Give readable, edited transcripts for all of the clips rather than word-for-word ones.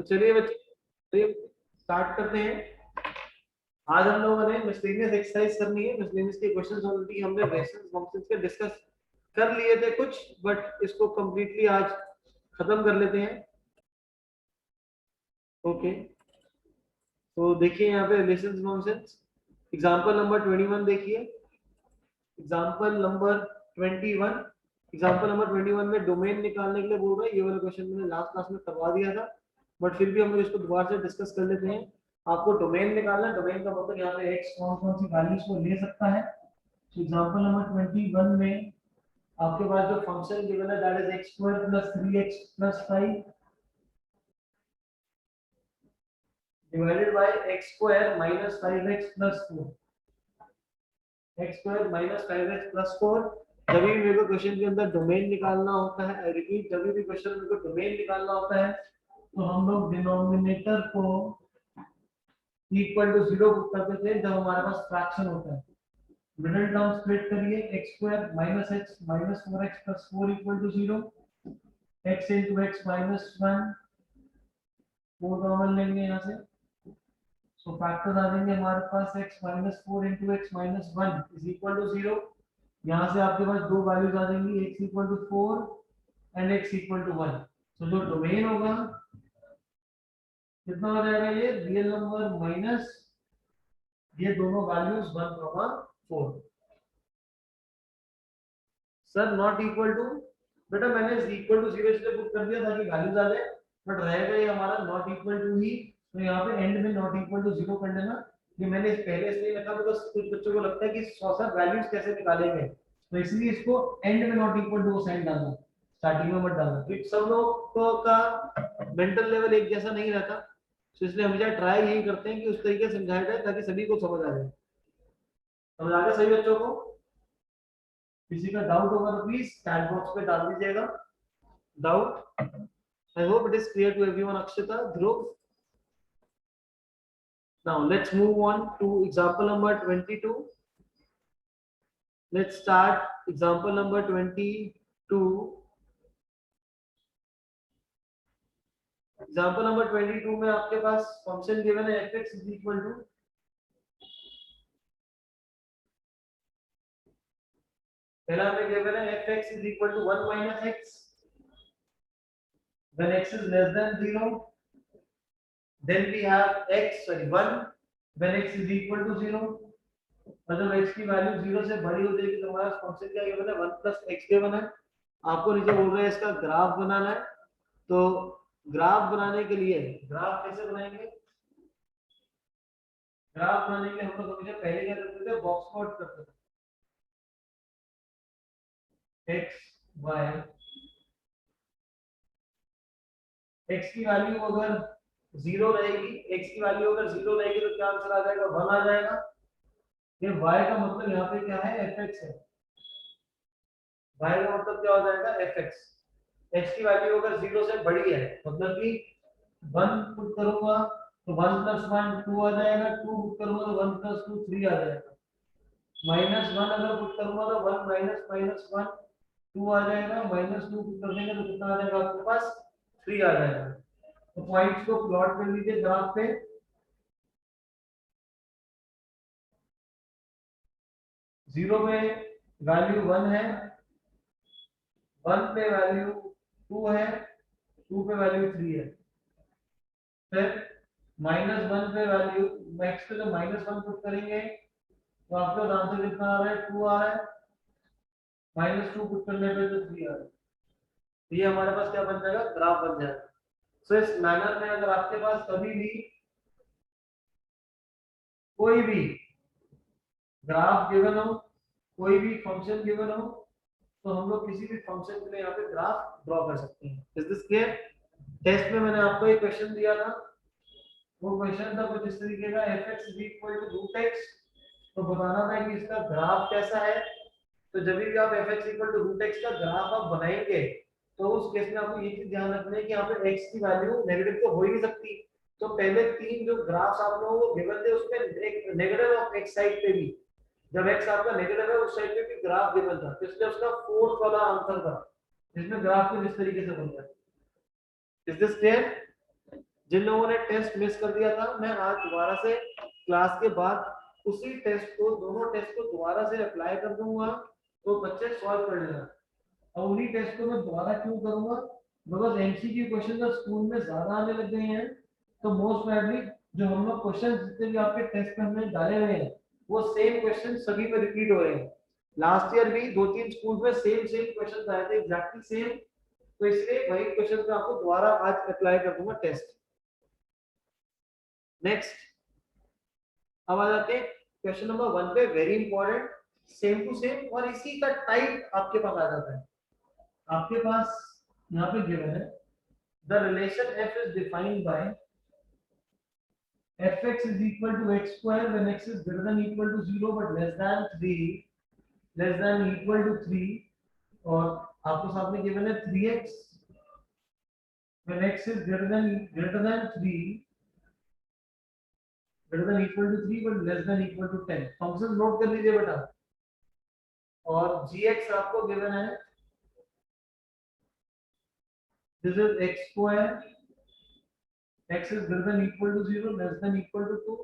तो चलिए बच्चे स्टार्ट करते हैं। आज हम लोगों ने मिसलेनियस एक्सरसाइज करनी है। मिसलेनियस के क्वेश्चंस ऑलरेडी हमने रेशंस फंक्शंस के डिस्कस कर लिए थे कुछ, बट इसको कंप्लीटली आज खत्म कर लेते हैं। ओके, तो देखिए यहाँ पे रिलेशंस फंक्शंस एग्जांपल नंबर 21 देखिए। एग्जांपल नंबर 21 एग्जांपल नंबर 21 में डोमेन निकालने के लिए बोल रहा है। ये वाला क्वेश्चन मैंने लास्ट क्लास में करवा दिया था, बट फिर भी हम लोग इसको दोबारा से डिस्कस कर लेते हैं। आपको डोमेन निकालना है। डोमेन का मतलब यहाँ पे x कौन कौन सी वैल्यूज को ले सकता है। तो एग्जांपल नंबर 21 में आपके पास जो फंक्शन गिवन है that is x² + 3x + 5 divided by x² - 5x + 4। x² - 5x + 4। जब भी मेरे को क्वेश्चन के अंदर डोमेन निकालना होता है, आई रिपीट, जब भी क्वेश्चन में को डोमेन निकालना होता है तो हम लोग डिनोमिनेटर को इक्वल टू 0 पुट करते थे जब हमारे पास फ्रैक्शन होता है। मिडिल टर्म स्प्लिट करिए, x² - x - 4x + 4 = 0, x × x - 1 4 common लेंगे यहाँ से, सो फैक्टर आ जाएंगे हमारे पास x - 4 × x - 1 = 0। यहाँ से आपके पास दो वैल्यूज आ जाएंगी, x = 4 एंड x = 1। तो जो डोमेन होगा कितना हो जाएगा, ये रियल नंबर माइनस ये दोनों values 1,4। Sir not equal to, बेटा मैंने इक्वल टू 0 इसलिए पुट कर दिया ताकि वैल्यूज आ जाए, बट रहेगा ये हमारा नॉट इक्वल टू ही। तो यहाँ पे एंड में नॉट इक्वल टू 0 कर देना। ये मैंने पहले इसलिए लिखा बिकॉज़ कुछ बच्चों को लगता है कि सर वैल्यूज कैसे निकालेंगे, तो इसलिए इसको एंड में नॉट इक्वल टू को साइन डालना, स्टार्टिंग में मत डालना, क्योंकि सब लोग का मेंटल लेवल एक जैसा नहीं रहता। तो इसलिए हमेशा ट्राई यही करते हैं कि उस तरीके से समझाया जाए ताकि सभी को समझ आ जाए। समझ आ गया सभी बच्चों को? किसी का डाउट होगा तो प्लीज चैट बॉक्स पे डाल दीजिएगा doubt. I hope it is clear to everyone. Akshita, Dhruv, now let's move on to example number 22. Let's start example number 22. Example number 22 में आपके पास फंक्शन गिवन है fx = पहला हमें गिवन है fx = 1 - x when x is less than 0, then we have 1 when x is equal to 0। मतलब x की value 0 से बड़ी हो जाएगी तो हमारा फंक्शन क्या गिवन है 1 + x गिवन है। आपको नीचे बोल रहे हैं इसका ग्राफ बनाना है। तो ग्राफ बनाने के लिए ग्राफ कैसे बनाएंगे? ग्राफ बनाने के लिए हम लोग हमेशा पहले क्या करते थे, बॉक्स प्लॉट करते थे। x की वैल्यू अगर 0 रहेगी, x की वैल्यू अगर 0 रहेगी तो क्या आंसर आ जाएगा, 1 आ जाएगा। ये y का मतलब यहाँ पे क्या है, fx है। y का मतलब क्या हो जाएगा, fx। x की वैल्यू अगर 0 से बड़ी है मतलब कि 1 पुट करूंगा तो 1 + 1 2 आ जाएगा, 2 पुट करूंगा तो 1 + 2 3 आ जाएगा, -1 अगर पुट करूंगा तो 1 - -1 2 आ जाएगा, -2 पुट कर देंगे तो कितना आ जाएगा आपके पास, 3 आ जाएगा। तो पॉइंट्स को प्लॉट कर लीजिए ग्राफ पे। 0 पे वैल्यू 1 है, 1 पे वैल्यू 2 है, 2 पे वैल्यू 3 है। फिर -1 पे वैल्यू x पे जब -1 पुट करेंगे तो आपका आंसर कितना आ रहा है, 2 आ रहा है। -2 पुट करने पे तो 3 आ रहा है। तो ये हमारे पास क्या बन जाएगा, ग्राफ बन जाएगा। सो इस मैनर में अगर आपके पास कभी भी कोई भी ग्राफ गिवन हो, कोई भी फंक्शन गिवन हो, तो हम लोग किसी भी फंक्शन के लिए यहाँ पे ग्राफ ड्रॉ कर सकते हैं। Is this clear? टेस्ट में मैंने आपको एक क्वेश्चन दिया था, वो क्वेश्चन था कुछ इस तरीके का, fx = √x। तो बताना था कि इसका ग्राफ कैसा है। तो जब भी आप fx = √x का ग्राफ आप बनाएंगे तो उस केस में आपको ये चीज ध्यान रखना है कि यहाँ पे x की वैल्यू नेगेटिव तो हो ही नहीं सकती। तो पहले 3 जो ग्राफ्स आप लोगों को गिवन थे उसमें एक नेगेटिव ऑफ x साइड पे भी, जब x आपका नेगेटिव है उस साइड पे भी ग्राफ गिवन था, तो इसलिए उसका फोर्थ वाला आंसर था जिसमें ग्राफ को इस तरीके से बनता है। Is this clear? जिन लोगों ने टेस्ट मिस कर दिया था, मैं आज दोबारा से क्लास के बाद उसी टेस्ट को, दोनों टेस्ट को दोबारा से अप्लाई कर दूंगा, तो बच्चे सॉल्व कर लेना। अब उन्हीं टेस्ट को मैं दोबारा क्यों करूंगा, बिकॉज एमसीक्यू क्वेश्चन जब स्कूल में ज्यादा आने लग गए हैं, तो मोस्ट प्रोबेबली जो हम लोग क्वेश्चन जितने भी आपके टेस्ट में हमने डाले हुए हैं, वो सेम क्वेश्चन सभी पे रिपीट हो रहे हैं। लास्ट ईयर भी 2-3 स्कूल में सेम सेम क्वेश्चन आए थे, एग्जैक्टली सेम। तो इसलिए वही क्वेश्चन का आपको दोबारा आज अप्लाई कर दूंगा टेस्ट। नेक्स्ट, अब आ जाते हैं क्वेश्चन नंबर 1 पे, very important, same to same, और इसी का टाइप आपके पास आ जाता है। आपके पास यहाँ पे गिवन है, the relation f is defined by fx is equal to x square when x is greater than equal to 0 but less than 3, less than equal to 3, और आपको साथ में गिवन है 3x when x is greater than 3, greater than equal to 3 but less than equal to 10। Function note कर लीजिए बेटा। और gx आपको गिवन है, this is x square, x is greater than equal to 0, less than equal to 2,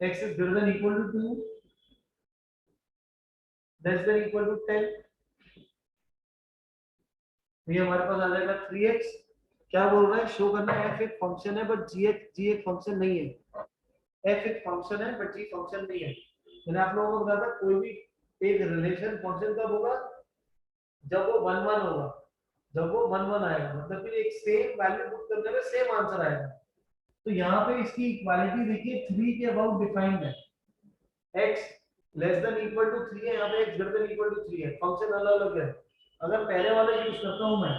x is greater than equal to 2, less than equal to 10। ये हमारे पास आ जाएगा 3x। क्या बोल रहा है, शो करना है f एक फंक्शन है बट g एक फंक्शन नहीं है। f एक फंक्शन है बट g फंक्शन नहीं है। मैंने आप लोगों को बताया था कोई भी एक रिलेशन फंक्शन कब होगा, जब वो 1 1 होगा, जब वो 1 1 आएगा, मतलब कि एक सेम वैल्यू पुट करने में सेम आंसर आएगा। तो यहाँ पे इसकी इक्वालिटी देखिए 3 के अबाउट डिफाइंड है, x less than equal to 3 है, यहाँ पे x greater than equal to 3 है, फंक्शन अलग अलग है। अगर पहले वाला यूज करता हूं मैं,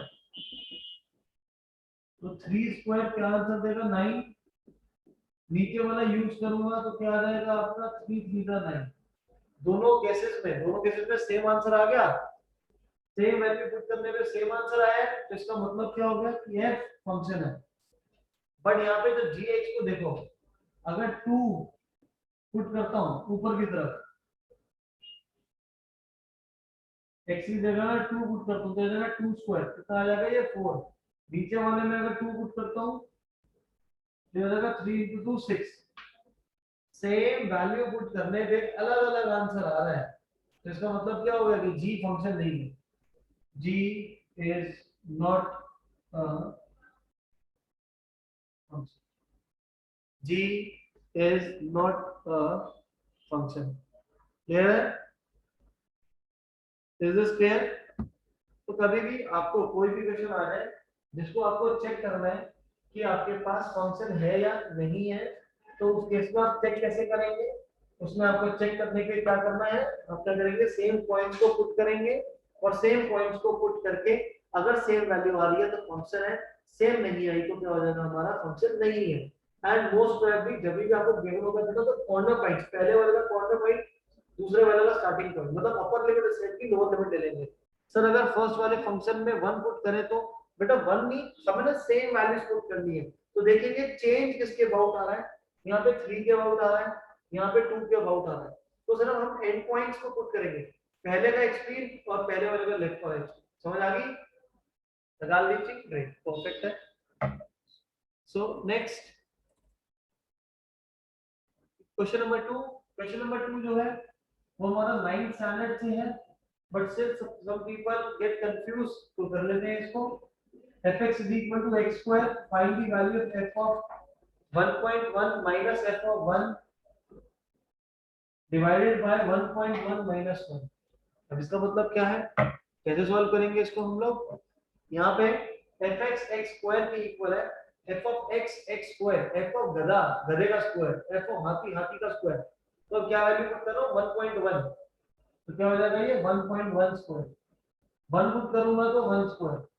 तो 3 स्क्वायर क्या आंसर देगा 9, नीचे वाला यूज करूंगा तो क्या आ जाएगा आपका 3 3 का 9। दोनों केसेस में सेम आंसर आ गया, सेम वैल्यू पुट करने पे सेम आंसर आया, तो इसका मतलब क्या हो गया कि f फंक्शन है। बट यहाँ पे जो gh को देखो, अगर 2 पुट करता हूं ऊपर की तरफ, x की जगह 2 पुट करता हूं तो जाएगा 2 स्क्वायर, कितना आ जाएगा ये 4। नीचे वाले में अगर 2 पुट करता हूं तो हो जाएगा 3 into 2 6। सेम वैल्यू पुट करने पे अलग अलग आंसर आ रहा है, तो इसका मतलब क्या होगा कि g फंक्शन नहीं है, g is not a function, g is not a function। Clear है, इज दिस क्लियर। तो कभी भी आपको कोई भी क्वेश्चन आ जाए जिसको आपको चेक करना है कि आपके पास फंक्शन है या नहीं है, तो उस केस में आप चेक कैसे करेंगे, उसमें आपको चेक करने के लिए क्या करना है, आप क्या करेंगे, सेम पॉइंट्स को पुट करेंगे, और सेम पॉइंट्स को पुट करके अगर सेम वैल्यू आ रही है तो फंक्शन है, सेम नहीं आई तो क्या हो जाएगा, हमारा फंक्शन नहीं है। एंड मोस्ट प्रोबेबली जब भी आपको गिवन होगा बेटा, तो कॉर्नर पॉइंट, पहले वाले का कॉर्नर पॉइंट, दूसरे वाले का स्टार्टिंग पॉइंट, मतलब अपर लिमिट सेट की लोअर लिमिट ले लेंगे। सर अगर फर्स्ट वाले फंक्शन में 1 पुट करें तो बेटा 1 नहीं, हमें ना सेम वैल्यूज पुट करनी है। तो देखेंगे चेंज किसके अबाउट आ रहा है, यहाँ पे 3 के अबाउट आ रहा है, यहाँ पे 2 के अबाउट आ रहा है। तो सर हम एंड पॉइंट्स को पुट करेंगे, पहले का एक्सपीरियंस और पहले वाले का लेफ्ट और राइट। समझ आ गई, लगा लीजिए, ग्रेट, परफेक्ट है। सो नेक्स्ट क्वेश्चन नंबर 2 जो है वो हमारा 9th स्टैंडर्ड से है, बट सिर्फ सम पीपल गेट कंफ्यूज, तो कर लेते हैं इसको। fx is equal to x square, find the value of f of 1.1 minus f of 1 divided by 1.1 minus 1। अब इसका मतलब क्या है, कैसे सॉल्व करेंगे इसको हम लोग। यहाँ पे fx x स्क्वायर के इक्वल है f of x x square, f of गधा गधे का स्क्वायर, f of हाथी हाथी का स्क्वायर। तो अब क्या वैल्यू पुट करो 1.1, तो क्या हो जाएगा ये 1.1 स्क्वायर, 1 पुट करूंगा तो 1 स्क्वायर,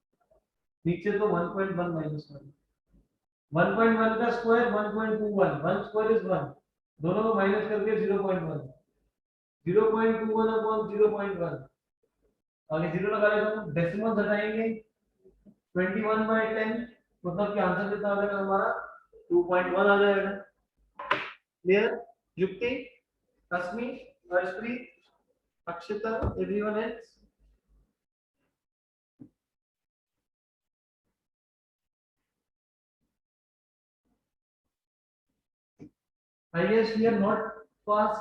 नीचे तो 1.1 माइनस 1, 1.1 का स्क्वायर 1.21, 1 स्क्वायर इज 1, दोनों को माइनस करके 0.1, 0.21 अपॉन 0.1, आगे 0 लगा लेता हूं, डेसिमल हटाएंगे 21/10, मतलब कि आंसर कितना आ जाएगा हमारा 2.1 आ जाएगा। Clear, Yukti, Asmi, Arshpreet, Akshita, everyone else. I guess we are not fast,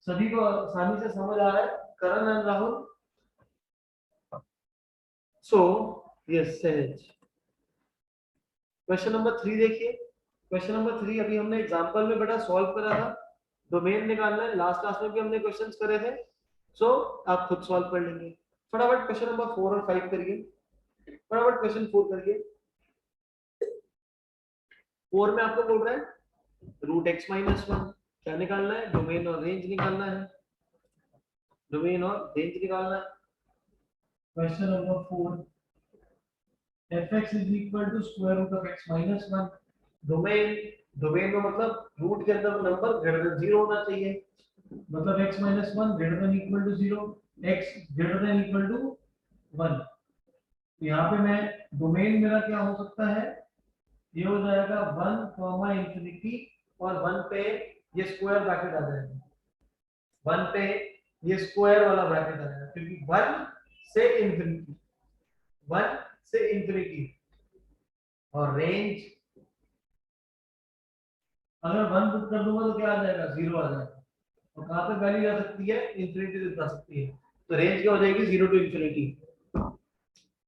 सभी को आसानी से समझ आ रहा है, Karan and Rahul. So yes Sahaj. Question number 3 देखिए। क्वेश्चन नंबर 3 अभी हमने एग्जांपल में बेटा सॉल्व करा था, डोमेन निकालना है, लास्ट क्लास में भी हमने क्वेश्चंस करे थे। सो आप खुद सॉल्व कर लेंगे। फटाफट क्वेश्चन नंबर 4 और 5 करिए, फटाफट क्वेश्चन 4 करिए। 4 में आपको बोल रहा है रूट एक्स माइनस वन, क्या निकालना है, डोमेन और रेंज निकालना है, डोमेन और रेंज निकालना है। Question number 4, fx is equal to square root of x minus 1, domain, domain में मतलब रूट के अंदर नंबर ग्रेटर देन 0 होना चाहिए, मतलब x minus 1 greater than equal to 0, x greater than equal to 1। यहाँ पे मैं डोमेन मेरा क्या हो सकता है, ये हो जाएगा 1 कॉमा इंफिनिटी, और 1 पे ये स्क्वायर ब्रैकेट आ जाएगा, 1 पे ये स्क्वायर वाला ब्रैकेट आ जाएगा, क्योंकि 1 से इंफिनिटी, 1 से इंफिनिटी, और रेंज अगर 1 पुट कर दूंगा तो क्या आ जाएगा, 0 आ जाएगा। और कहां पे वैल्यू जा सकती है, इंफिनिटी तक जा सकती है, तो रेंज क्या हो जाएगी, 0 to infinity,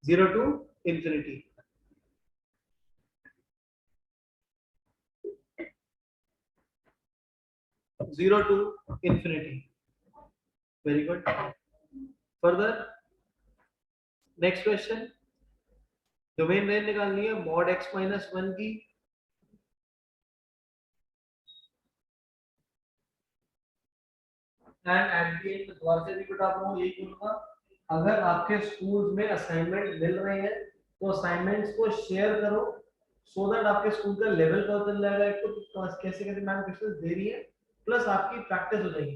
0 to infinity. Zero to infinity, very good. Further next question, domain range निकालनी है मॉड एक्स माइनस 1 की, एंड एट द एंड दोबारा से रिपीट आप लोगों को यही बोलूंगा, अगर आपके स्कूल में असाइनमेंट मिल रहे हैं तो असाइनमेंट्स को शेयर करो, सो दैट आपके स्कूल का लेवल पता चल जाएगा, एक तो कैसे कैसे मैम क्वेश्चन दे रही है, प्लस आपकी प्रैक्टिस हो जाएगी।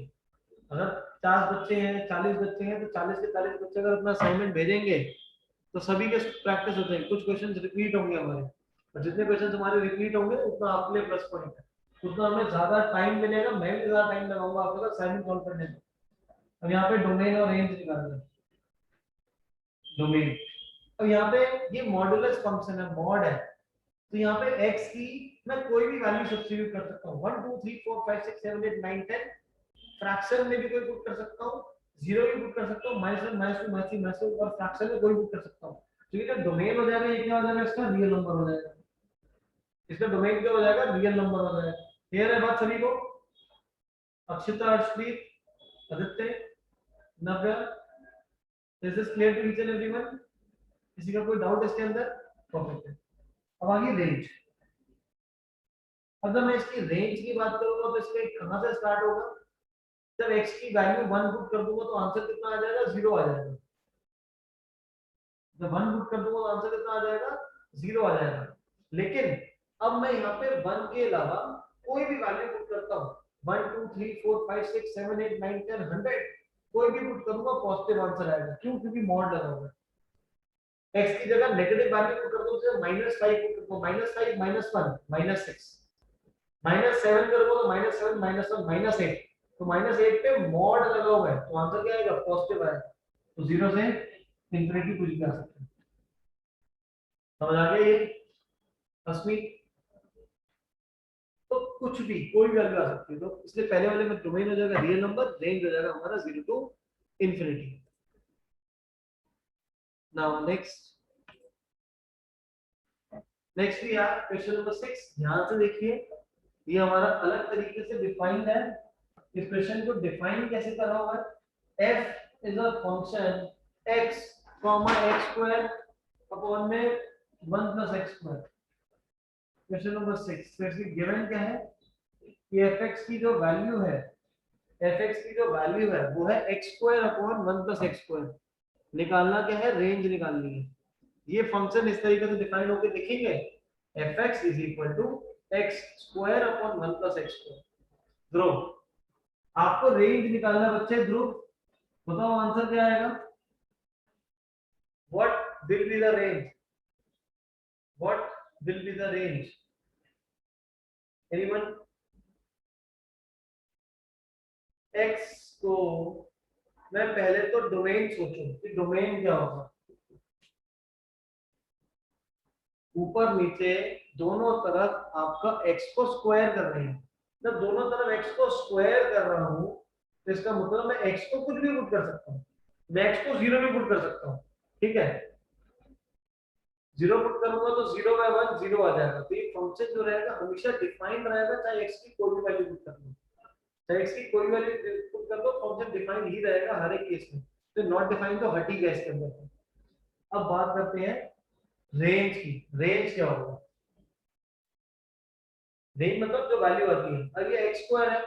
अगर 50 बच्चे हैं, 40 बच्चे हैं, तो 40 के 40 बच्चे अगर अपना असाइनमेंट भेजेंगे तो सभी के प्रैक्टिस हो जाएगी, कुछ क्वेश्चन रिपीट होंगे हमारे, और जितने क्वेश्चन हमारे रिपीट होंगे उतना आपके लिए प्लस पॉइंट है, उतना हमें ज्यादा टाइम मिलेगा, मैं भी ज्यादा टाइम लगाऊंगा आपके साथ असाइनमेंट सॉल्व करने में। अब यहाँ पे डोमेन और रेंज निकालना है, डोमेन, अब यहाँ पे ये मॉडुलस फंक्शन है, मॉड है, तो यहाँ पे x की मैं कोई भी वैल्यू सब्स्टिट्यूट कर सकता हूँ, 1 2 3 4 5 6 7 8 9 10, फ्रैक्शन में भी कोई पुट कर सकता हूँ, जीरो भी पुट कर सकता हूँ, -1 -2 -3 -4, और फ्रैक्शन में कोई पुट कर सकता हूँ। तो ये डोमेन हो जाएगा, ये क्या हो जाएगा, इसका रियल नंबर हो जाएगा, इसका डोमेन क्या हो जाएगा, रियल नंबर हो जाएगा। क्लियर है बात सभी को? Akshita, Arshpreet, Aditya, Navya, is this clear to each and everyone? किसी का कोई डाउट इसके अंदर? परफेक्ट है। अब आगे रेंज, अगर मैं इसकी रेंज की बात करूंगा तो इसका कहां से स्टार्ट होगा, जब x की वैल्यू 1 पुट कर दूंगा तो आंसर कितना आ जाएगा, 0 आ जाएगा, जब 1 पुट कर दूंगा तो आंसर कितना आ जाएगा, 0 आ जाएगा। लेकिन अब मैं यहाँ पे 1 के अलावा कोई भी वैल्यू पुट करता हूँ, 1 2 3 4 5 6 7 8 9 10 100, कोई भी पुट करूंगा पॉजिटिव आंसर आएगा, क्यों, क्योंकि मॉड लगा हुआ है। x की जगह नेगेटिव वैल्यू पुट कर दूं तो -5 पुट करूंगा, -5 -1 -6, -7 करूंगा तो -7 -1 -8, तो -8 पे मॉड लगा हुआ है, तो आंसर क्या आएगा, पॉजिटिव आएगा, तो 0 से इंफिनिटी कुछ भी आ सकते हैं। समझ आ गया ये अस्मी? तो कुछ भी कोई भी वैल्यू आ सकती है, तो इसलिए पहले वाले में डोमेन हो जाएगा रियल नंबर, रेंज हो जाएगा हमारा 0 टू इंफिनिटी। नाउ नेक्स्ट भी यार क्वेश्चन नंबर 6 ध्यान से देखिए, ये हमारा अलग तरीके से डिफाइंड है। इस क्वेश्चन को डिफाइन कैसे करा हुआ है, f is a function x x square upon में 1 plus x square. Question number 6, तो इसकी गिवन क्या है कि fx की जो वैल्यू है, fx की जो वैल्यू है वो है x square upon 1 plus x square, निकालना क्या है, रेंज निकालनी है। ये फंक्शन इस तरीके से डिफाइन होकर लिखेंगे, fx is equal to x square upon 1 plus x square. Dhruv, आपको रेंज निकालना है बच्चे, ध्रुव बताओ आंसर क्या आएगा, what will be the range, what will be the range, anyone? x को मैं पहले तो डोमेन सोचूं कि डोमेन क्या होगा, ऊपर नीचे दोनों तरफ आपका x को स्क्वायर कर रहे हैं, जब दोनों तरफ x को स्क्वायर कर रहा हूँ तो इसका मतलब मैं x को कुछ भी पुट कर सकता हूँ, मैं x को 0 भी पुट कर सकता हूँ, ठीक है। 0 पुट करूंगा तो 0/1 0 आ जाएगा। तो ये फंक्शन जो रहेगा हमेशा डिफाइन रहेगा, चाहे x की कोई भी वैल्यू पुट कर लो, चाहे x की कोई वैल्यू पुट कर लो, फंक्शन डिफाइन ही रहेगा हर एक केस में। तो नॉट डिफाइन तो हट ही गया इसके अंदर। अब बात करते हैं रेंज की। रेंज क्या होगा? रेंज मतलब जो वैल्यू आती है। अब ये x स्क्वायर है,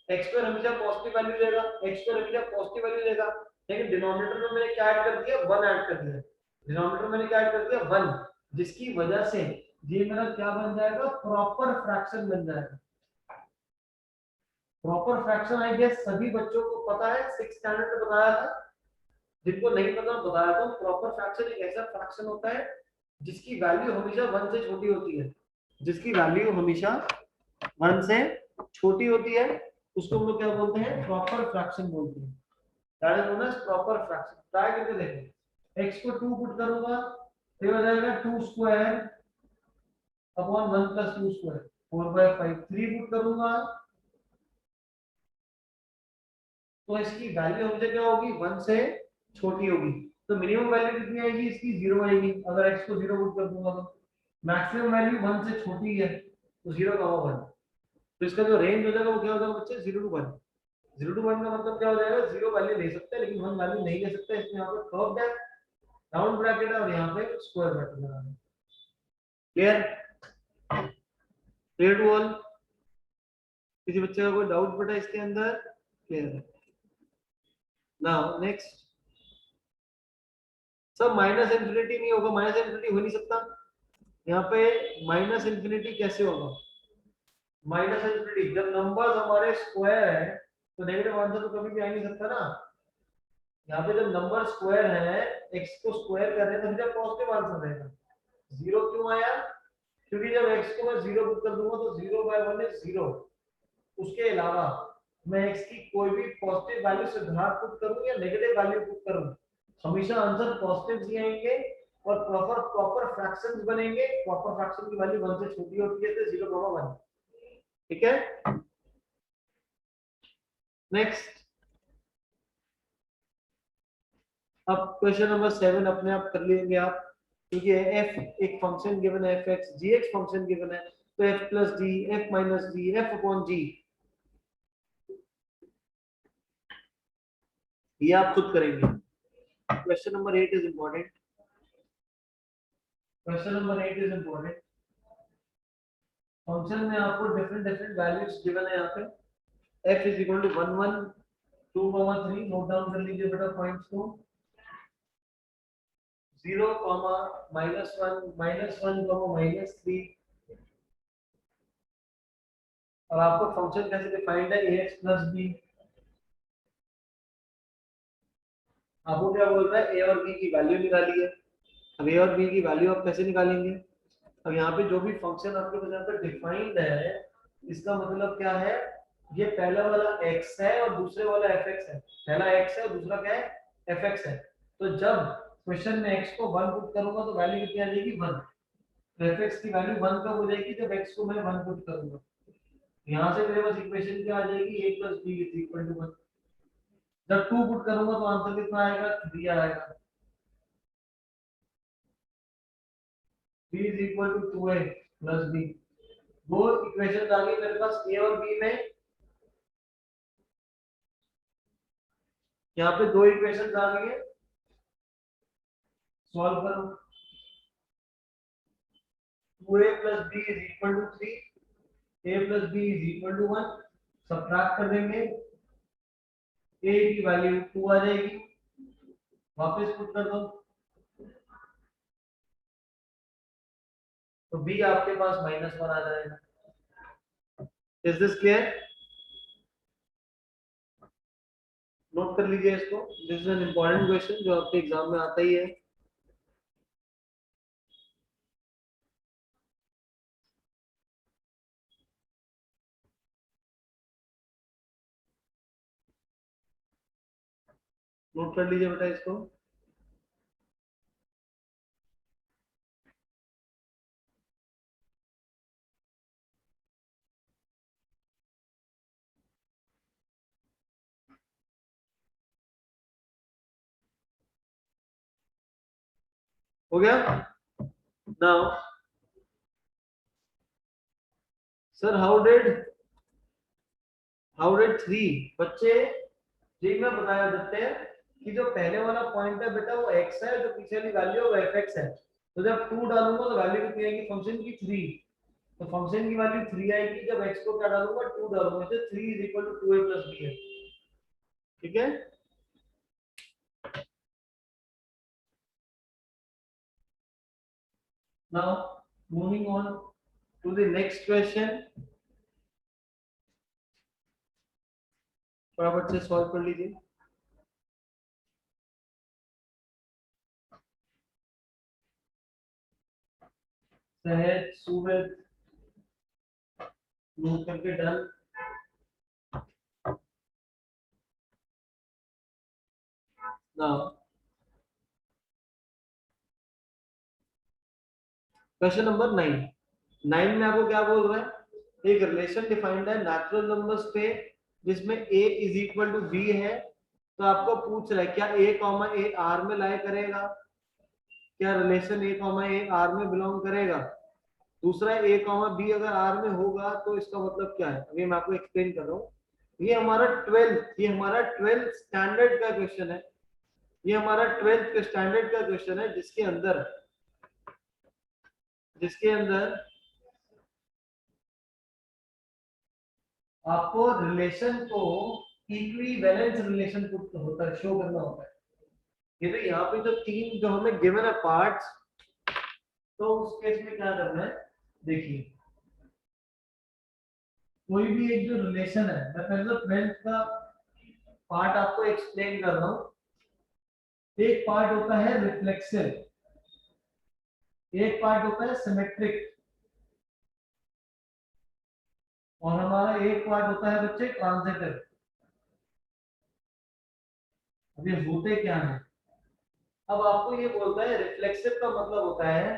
x स्क्वायर हमेशा पॉजिटिव वैल्यू देगा, x स्क्वायर हमेशा पॉजिटिव वैल्यू देगा, लेकिन डिनोमिनेटर में मैंने क्या ऐड कर दिया? 1 ऐड कर दिया। डिनोमिनेटर में मैंने क्या ऐड कर दिया? 1, जिसकी वजह से ये मेरा क्या बन जाएगा? प्रॉपर फ्रैक्शन बन जाएगा। प्रॉपर फ्रैक्शन आई गेस सभी बच्चों को पता है, 6th स्टैंडर्ड में बताया था। जिनको नहीं पता बताया तो, प्रॉपर फ्रैक्शन एक ऐसा फ्रैक्शन होता है जिसकी वैल्यू हमेशा 1 से छोटी होती है, जिसकी वैल्यू हमेशा 1 से छोटी होती है, उसको हम लोग क्या बोलते हैं? प्रॉपर फ्रैक्शन बोलते हैं। That is known as proper fraction. Try करके देखो, x को 2 पुट करूंगा तो हो जाएगा 2 square upon 1 plus 2 square 4/5। 3 put करूंगा तो इसकी वैल्यू हमेशा क्या होगी? 1 से छोटी होगी। तो मिनिमम वैल्यू कितनी आएगी इसकी? 0 आएगी अगर x को 0 पुट कर दूंगा तो। मैक्सिमम वैल्यू 1 से छोटी है तो 0 का 1। तो इसका जो रेंज हो जाएगा वो क्या हो जाएगा बच्चे? 0 to 1। 0 to 1 का मतलब क्या हो जाएगा? 0 वैल्यू ले सकते हैं लेकिन 1 वैल्यू नहीं ले सकते, इसमें यहाँ पे कर्व है, राउंड ब्रैकेट है और यहाँ पे स्क्वायर ब्रैकेट लगा है। क्लियर? Clear to all? किसी बच्चे का कोई डाउट बेटा इसके अंदर? क्लियर है? Now next. सब माइनस इंफिनिटी नहीं होगा, माइनस इंफिनिटी हो नहीं सकता। यहाँ पे माइनस इंफिनिटी कैसे होगा? माइनस इंफिनिटी जब नंबर्स हमारे स्क्वायर है तो नेगेटिव आंसर तो कभी भी आ नहीं सकता ना। यहाँ पे जब नंबर स्क्वायर है, x को स्क्वायर कर रहे हैं तो हमेशा पॉजिटिव आंसर रहेगा। 0 क्यों आया? क्योंकि जब x को मैं 0 पुट कर दूंगा तो 0/1 इज 0। उसके अलावा मैं x की कोई भी पॉजिटिव वैल्यू से घात पुट करूं या नेगेटिव वैल्यू पुट करूं, हमेशा आंसर पॉजिटिव ही आएंगे और प्रॉपर प्रॉपर फ्रैक्शंस बनेंगे। प्रॉपर फ्रैक्शन की वैल्यू 1 से छोटी होती है तो 0,1। ठीक है? नेक्स्ट। अब क्वेश्चन नंबर 7 अपने आप कर लेंगे आप, क्योंकि f एक फंक्शन गिवन है, fx g फंक्शन गिवन है, तो f plus g, f minus g, f upon g, ये आप खुद करेंगे। Question number 8 is important. Question number 8 is important. Function में आपको डिफरेंट डिफरेंट वैल्यूज गिवन है यहाँ पे। f is equal to 1 1 2 3, note down कर लीजिए बेटा पॉइंट्स को। 0 -1 -1 -3, और आपको फंक्शन कैसे डिफाइंड है? ax plus b। आपको क्या बोल रहा है? a और b की वैल्यू निकाली है। अब a और b की वैल्यू आप कैसे निकालेंगे? अब यहाँ पे जो भी फंक्शन आपके पास यहाँ पे डिफाइंड है, इसका मतलब क्या है? ये पहला वाला x है और दूसरे वाला fx है। पहला x है और दूसरा क्या है? fx है। तो जब क्वेश्चन में x को 1 पुट करूंगा तो वैल्यू कितनी आ जाएगी? 1। तो fx की वैल्यू 1 कब हो जाएगी? जब x को मैं 1 पुट करूंगा। यहाँ से मेरे पास इक्वेशन क्या आ जाएगी? a + b = 1। जब 2 पुट करूंगा तो आंसर कितना आएगा? 3 आएगा। b = 2a + b। दो इक्वेशन आ गई मेरे पास a और b में। यहाँ पे दो इक्वेशन आ गई है, सॉल्व करो। 2a + b = 3, a + b = 1। Subtract कर देंगे, a की वैल्यू 2 आ जाएगी, वापस पुट कर दो तो b आपके पास -1 आ जाएगा। Is this clear? नोट कर लीजिए इसको, this is an important question जो आपके एग्जाम में आता ही है। नोट कर लीजिए बेटा इसको। हो गया नाउ सर हाउ डिड 3 बच्चे जी मैं बताया देते हैं कि जो पहले वाला पॉइंट है बेटा वो x है, जो पीछे वाली वैल्यू है वो fx है। तो जब 2 डालूंगा तो वैल्यू कितनी आएगी फंक्शन की 3, तो फंक्शन की वैल्यू 3 आएगी। जब x को क्या डालूंगा 2 डालूंगा, तो 3 2a b है। ठीक है now moving on to the next question, फटाफट से सॉल्व कर लीजिए। सहज सूरज मूव करके डन। now क्वेश्चन नंबर 9 में आपको क्या बोल रहा है, एक रिलेशन डिफाइंड है नेचुरल नंबर्स पे जिसमें a is equal to b है। तो आपको पूछ रहा है क्या a कॉमा a r में लाई करेगा, क्या relation a comma a r में बिलोंग करेगा। दूसरा a कॉमा b अगर r में होगा तो इसका मतलब क्या है, अभी मैं आपको एक्सप्लेन कर रहा हूँ। ये हमारा 12th स्टैंडर्ड का क्वेश्चन है। ये हमारा 12th स्टैंडर्ड का क्वेश्चन है जिसके अंदर आपको रिलेशन को इक्विवेलेंस रिलेशन पुट होता है, शो करना होता है। ये तो यहाँ पे जो तीन जो हमें गिवन है पार्ट्स, तो उस केस में क्या करना है देखिए, कोई भी एक जो रिलेशन है, मैं पहले 12th का पार्ट आपको एक्सप्लेन कर रहा हूँ। एक पार्ट होता है रिफ्लेक्सिव, एक पार्ट होता है सिमेट्रिक, और हमारा एक पार्ट होता है बच्चे ट्रांजिटिव। अब ये होते क्या है, अब आपको ये बोलता है रिफ्लेक्सिव का मतलब होता है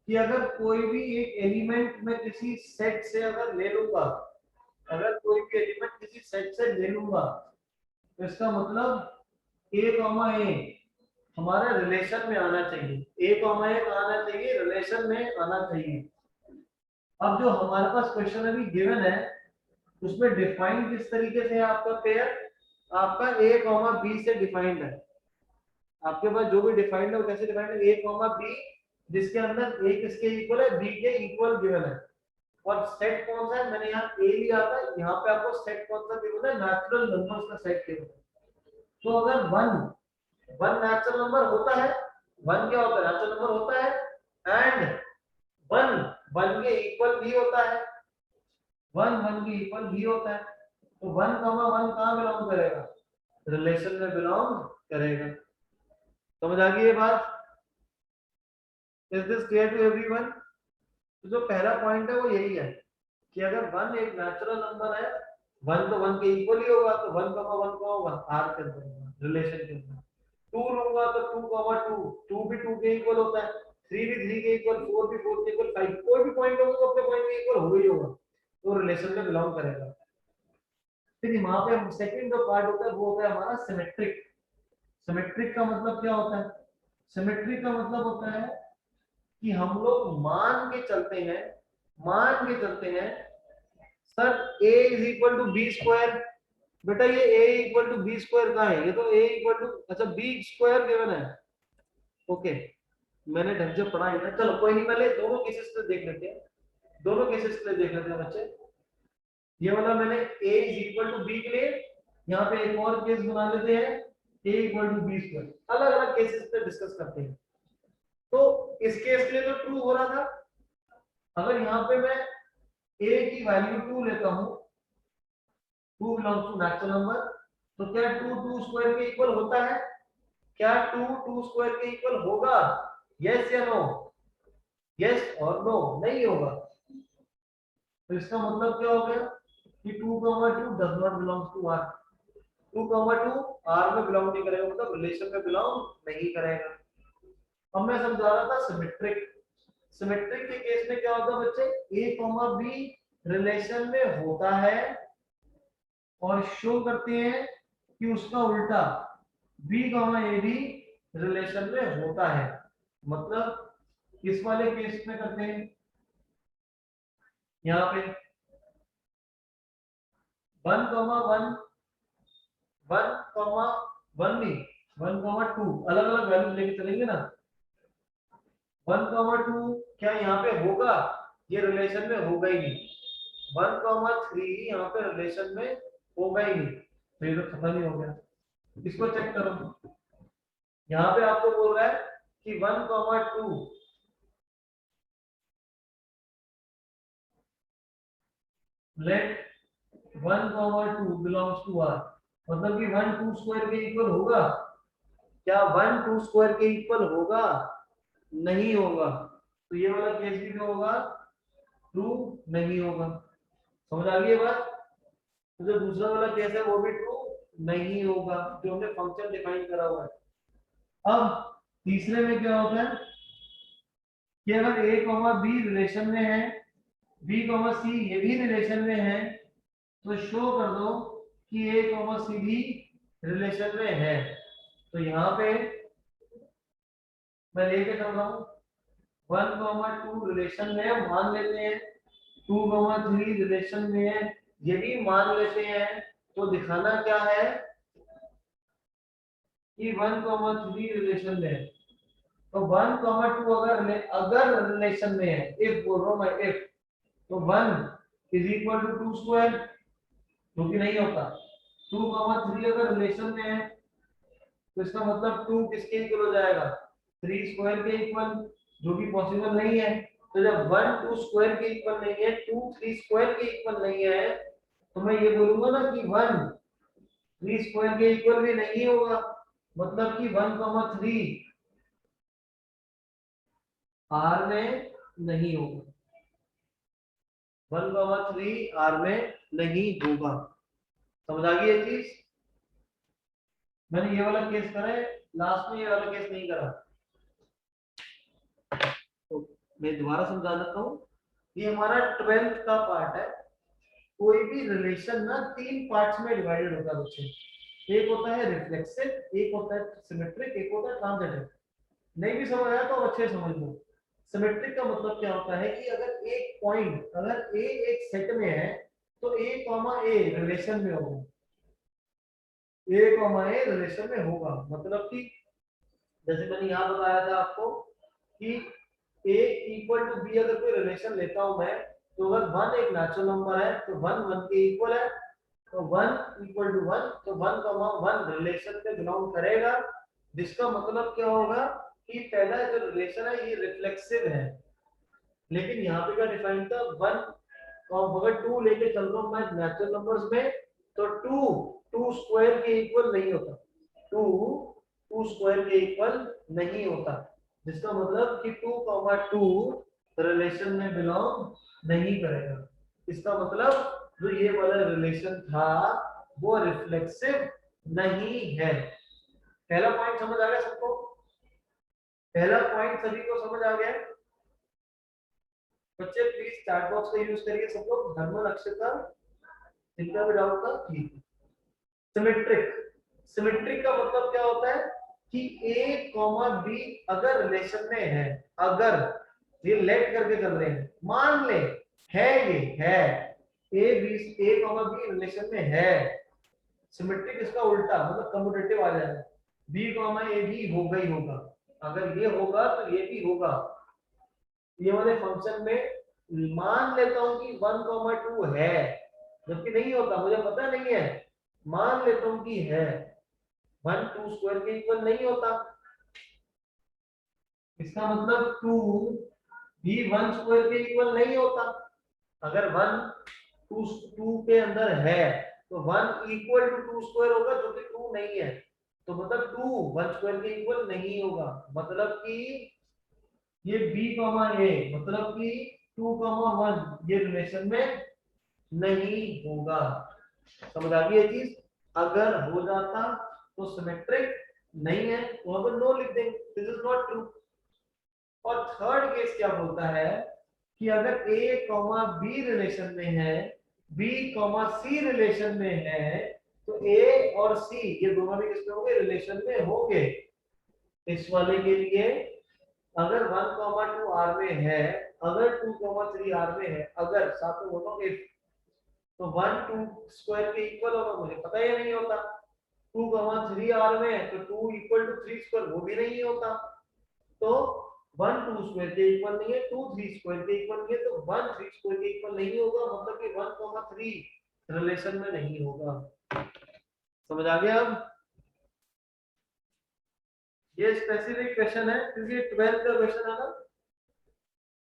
कि अगर कोई भी एक एलिमेंट में किसी सेट से अगर ले लूंगा, अगर कोई भी एलिमेंट किसी सेट से ले लूंगा, तो इसका मतलब ए कॉमा ए हमारे रिलेशन में आना चाहिए। ए कॉमा ए आना चाहिए, रिलेशन में आना चाहिए। अब जो हमारे पास क्वेश्चन अभी गिवन है उसमें डिफाइन किस तरीके से है आपका पेयर, आपका ए कॉमा बी से डिफाइंड है। आपके पास जो भी डिफाइंड है वो कैसे डिफाइंड है, ए कॉमा बी, जिसके अंदर ए किसके इक्वल है, बी के इक्वल गिवन है। और सेट कौन सा है, मैंने यहाँ ए लिया था, यहाँ पे आपको सेट कौन सा गिवन है, नेचुरल नंबर्स का सेट गिवन है। तो अगर वन वन नेचुरल नंबर होता है, वन क्या होता है, नेचुरल नंबर होता है, एंड वन वन के इक्वल भी होता है, वन वन के इक्वल भी होता है, तो वन कॉमा वन कहाँ बिलोंग करेगा, रिलेशन में बिलोंग करेगा। समझ आ गई ये बात, is this clear to everyone. तो जो पहला पॉइंट है वो यही है कि अगर वन एक नेचुरल नंबर है, वन तो वन के इक्वल ही होगा, तो one comma one comma one R के अंदर रिलेशन के अंदर। टू लूंगा तो टू कॉमा टू, टू भी टू के इक्वल होता है, थ्री भी थ्री के इक्वल, फोर भी फोर के इक्वल, फाइव कोई भी पॉइंट होगा तो अपने पॉइंट के इक्वल हो ही होगा, तो रिलेशन में बिलोंग करेगा। फिर वहां पे सेकंड जो पार्ट होता है वो होता है हमारा सिमेट्रिक। सिमेट्रिक का मतलब क्या होता है, सिमेट्रिक का मतलब होता है कि हम लोग मान के चलते हैं sir a is equal to B square. बेटा ये a equal to B square कहाँ है, ये तो a इक्वल टू अच्छा बी स्क्वायर गिवन है। ओके मैंने ढंग से पढ़ा ही ना, चलो कोई नहीं, पहले दोनों केसेस पे देख लेते हैं, दोनों केसेस पे देख लेते हैं बच्चे। ये वाला मैंने a is equal to B के लिए, यहाँ पे एक और केस बना लेते हैं a equal to B square, अलग अलग केसेस पे डिस्कस करते हैं। तो इस केस के लिए तो ट्रू हो रहा था, अगर यहाँ पे मैं a की वैल्यू 2 लेता हूँ, 2 बिलोंग्स टू नेचुरल नंबर, तो क्या 2 2 स्क्वायर के इक्वल होता है, क्या 2 2 स्क्वायर के इक्वल होगा, यस या नो, यस और नो, नहीं होगा। तो इसका मतलब क्या हो गया कि 2 2 does not belongs to r, 2 2 r में बिलोंग नहीं करेगा, मतलब रिलेशन में बिलोंग नहीं करेगा। अब मैं समझा रहा था सिमेट्रिक, सिमेट्रिक के केस में क्या होता है बच्चे, a b रिलेशन में होता है और शो करते हैं कि उसका उल्टा b a भी रिलेशन में होता है। मतलब इस वाले केस में करते हैं, यहाँ पे 1,1 1,1 नहीं 1,2 अलग अलग वैल्यू लेके चलेंगे ना। 1,2 क्या यहाँ पे होगा? ये रिलेशन में होगा ही नहीं। 1,3 यहाँ पे रिलेशन में होगा ही नहीं, तो ये तो खत्म ही हो गया। इसको चेक करो, यहाँ पे आपको बोल रहा है कि 1,2 लेट 1,2 बिलोंग्स टू आर, मतलब कि 1 2 स्क्वायर के इक्वल होगा क्या? 1 2 स्क्वायर के इक्वल होगा? नहीं होगा। तो ये वाला केस भी क्या होगा? ट्रू नहीं होगा। समझ आ गई ये बात? तो जो दूसरा वाला केस है वो भी ट्रू नहीं होगा, जो हमने फंक्शन डिफाइन करा हुआ है। अब तीसरे में क्या होता है कि अगर a कॉमा बी रिलेशन में है, b कॉमा सी ये भी रिलेशन में है, तो शो कर दो कि a कॉमा सी भी रिलेशन में है। तो यहाँ पे मैं लेके चल रहा हूँ 1,2 रिलेशन में है, मान लेते हैं 2,3 रिलेशन में है, ये भी मान लेते हैं। तो दिखाना क्या है कि 1,3 रिलेशन में है। तो 1,2 अगर रिलेशन में है, इफ बोल रहा हूं मैं, इफ, तो 1 इज इक्वल टू 2 स्क्वायर, जो कि नहीं होता। 2,3 अगर रिलेशन में है तो इसका मतलब 2 किसके इक्वल हो जाएगा? 3 स्क्वायर के इक्वल, जो कि पॉसिबल नहीं है। तो जब 1 2 स्क्वायर के इक्वल नहीं है, 2 3 स्क्वायर के इक्वल नहीं है, तो मैं ये बोलूंगा ना कि 1 3 स्क्वायर के इक्वल भी नहीं होगा, मतलब कि 1,3 आर में नहीं होगा। 1,3 आर में नहीं होगा। समझ आ गई ये चीज? मैंने ये वाला केस करा है, लास्ट में ये वाला केस नहीं करा। तो मैं दोबारा समझा देता हूँ। ये हमारा 12th का पार्ट है। कोई भी रिलेशन ना 3 पार्ट्स में डिवाइडेड होता है बच्चे। एक होता है रिफ्लेक्सिव, एक होता है सिमेट्रिक, एक होता है ट्रांजिटिव। नहीं भी समझ आया तो अच्छे समझ लो। सिमेट्रिक का मतलब क्या होता है कि अगर एक पॉइंट, अगर ए एक सेट में है, तो ए कॉमा ए रिलेशन में होगा। ए कॉमा ए रिलेशन में होगा, मतलब कि जैसे मैंने यहाँ बताया था आपको कि ए इक्वल टू बी अगर कोई रिलेशन लेता हूं मैं, तो अगर 1 एक नेचुरल नंबर है तो 1 1 के इक्वल है, तो 1 इक्वल टू 1, तो 1,1 रिलेशन में बिलोंग करेगा। जिसका मतलब क्या होगा कि पहला जो रिलेशन है ये रिफ्लेक्सिव है। लेकिन यहाँ पे क्या डिफाइन था? 1 और अगर 2 लेके चल रहा हूँ मैं नेचुरल नंबर्स में, तो 2 2 स्क्वायर के इक्वल नहीं होता। 2 2 स्क्वायर के इक्वल नहीं होता, जिसका मतलब कि 2,2 रिलेशन में बिलोंग नहीं करेगा। इसका मतलब जो ये वाला रिलेशन था वो रिफ्लेक्सिव नहीं है। पहला पॉइंट समझ आ गया सबको? पहला पॉइंट सभी को समझ आ गया? बच्चे प्लीज चैट बॉक्स का यूज करिए सब लोग। धर्मन अक्षता जिनका भी डाउट था, ठीक है। सिमेट्रिक, सिमेट्रिक का मतलब क्या होता है कि ए कॉमा बी अगर रिलेशन में है, अगर ये लेट करके चल रहे हैं, मान ले है, ये है A B, A comma B relation में है। सिमेट्रिक इसका उल्टा मतलब कम्यूटेटिव आ जाएगा, बी कॉमा ए भी होगा ही होगा। अगर ये होगा तो ये भी होगा। ये वाले फंक्शन में मान लेता हूं कि 1,2 है, जबकि नहीं होता, मुझे पता नहीं है, मान लेता हूं कि है। 1 2 स्क्वायर के इक्वल नहीं होता, इसका मतलब 2 भी 1 स्क्वायर के इक्वल नहीं होता। अगर 1 2 2 के अंदर है तो 1 इक्वल टू 2 स्क्वायर होगा, जो कि 2 नहीं है। तो मतलब 2 1 स्क्वायर के इक्वल नहीं होगा, मतलब कि ये b कॉमा a, मतलब कि 2,1 ये रिलेशन में नहीं होगा। समझ आ गई ये चीज? अगर हो जाता तो सिमेट्रिक, नहीं है तो वहां पर नो लिख देंगे, दिस इज नॉट ट्रू। और थर्ड केस क्या बोलता है कि अगर a कॉमा b रिलेशन में है, b कॉमा c रिलेशन में है, तो a और c ये दोनों भी किसमें होंगे? रिलेशन में होंगे। इस वाले के लिए अगर 1,2 आर में है, अगर 2,3 आर में है, अगर साथ में बोलो इफ, तो 1 2 स्क्वायर के इक्वल होगा, मुझे पता ही नहीं होता। 2,3 आर में है तो 2 इक्वल टू 3 स्क्वायर, वो भी नहीं होता। तो 1 2 स्क्वायर के इक्वल नहीं है, 2 3 स्क्वायर के इक्वल नहीं है, तो 1 3 स्क्वायर के इक्वल नहीं होगा, मतलब कि 1,3 रिलेशन में नहीं होगा। समझ आ गया अब? ये स्पेसिफिक क्वेश्चन है क्योंकि 12th का क्वेश्चन है ना,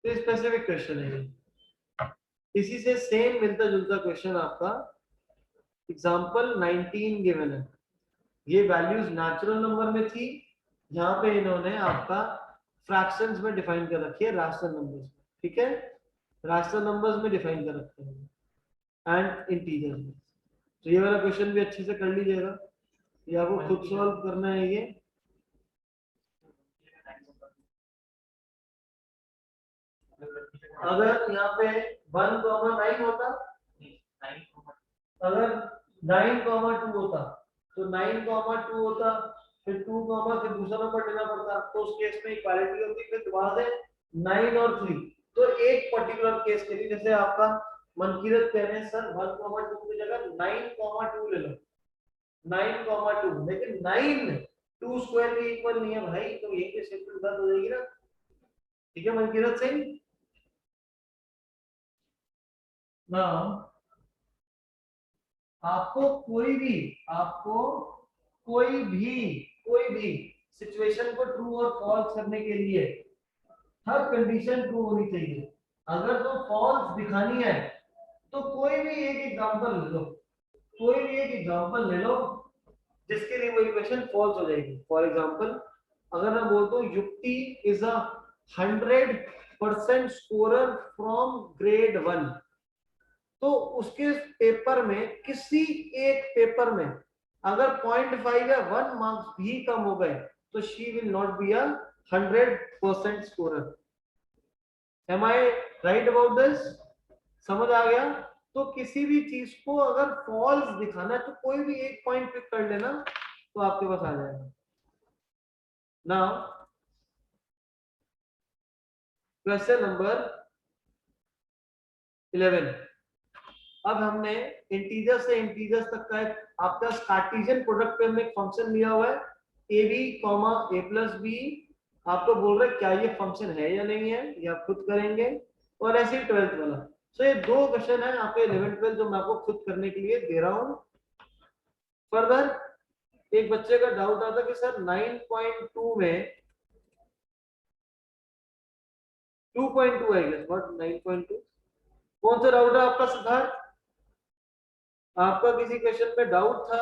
तो स्पेसिफिक क्वेश्चन है ये। इसी से सेम मिलता जुलता क्वेश्चन आपका एग्जांपल 19 गिवन है। ये वैल्यूज नेचुरल नंबर में थी, यहाँ पे इन्होंने आपका फ्रैक्शंस में डिफाइन कर रखी है, रैशनल नंबर्स। ठीक है, रैशनल नंबर्स में डिफाइन कर रखे हैं एंड इंटीजर्स में। तो ये वाला क्वेश्चन भी अच्छे से कर लीजिएगा, ये आपको खुद सॉल्व करना है ये। अगर यहाँ पे 1,9 होता, अगर 9,2 होता, तो 9,2 होता, फिर 2, फिर दूसरा नंबर लेना पड़ता, तो उस केस में इक्वालिटी होती, फिर दोबारा से 9 और 3। तो एक पर्टिकुलर केस के लिए, जैसे आपका मनकीरत कह रहे हैं सर 1,2 की जगह 9,2 ले लो, 9,2, लेकिन 9 2 स्क्वायर के इक्वल नहीं है भाई, तो यही पे सिंपल बात हो जाएगी ना। ठीक है मनकीरत सिंह ना, आपको आपको कोई भी सिचुएशन को ट्रू और फॉल्स करने के लिए हर कंडीशन ट्रू होनी चाहिए। अगर तो फॉल्स दिखानी है तो कोई भी एक एग्जांपल ले लो, कोई भी एक एग्जांपल ले लो जिसके लिए वो इक्वेशन फॉल्स हो जाएगी। फॉर एग्जांपल, अगर मैं बोलता हूँ युक्ति is a 100% scorer from grade 1, तो उसके पेपर में, किसी एक पेपर में अगर 0.5 या 1 मार्क्स भी कम हो गए तो she will not be a 100% scorer. Am I right about this? समझ आ गया? तो किसी भी चीज को अगर फॉल्स दिखाना है तो कोई भी एक पॉइंट पिक कर लेना तो आपके पास आ जाएगा। Now question number 11। अब हमने इंटीजर से इंटीजर्स तक का एक आपका कार्टेशियन प्रोडक्ट पे हमने एक फंक्शन लिया हुआ है A B comma A plus B. आपको बोल रहे क्या ये फंक्शन है या नहीं है, ये आप खुद करेंगे। और ऐसे ही 12th वाला। सो ये दो क्वेश्चन है आपके 11th 12 जो मैं आपको खुद करने के लिए दे रहा हूँ। फर्दर एक बच्चे का डाउट आता कि सर 9.2 में 2.2 आई गेस, व्हाट 9.2, कौन सा डाउट है आपका सिद्धार्थ? आपका किसी क्वेश्चन में डाउट था?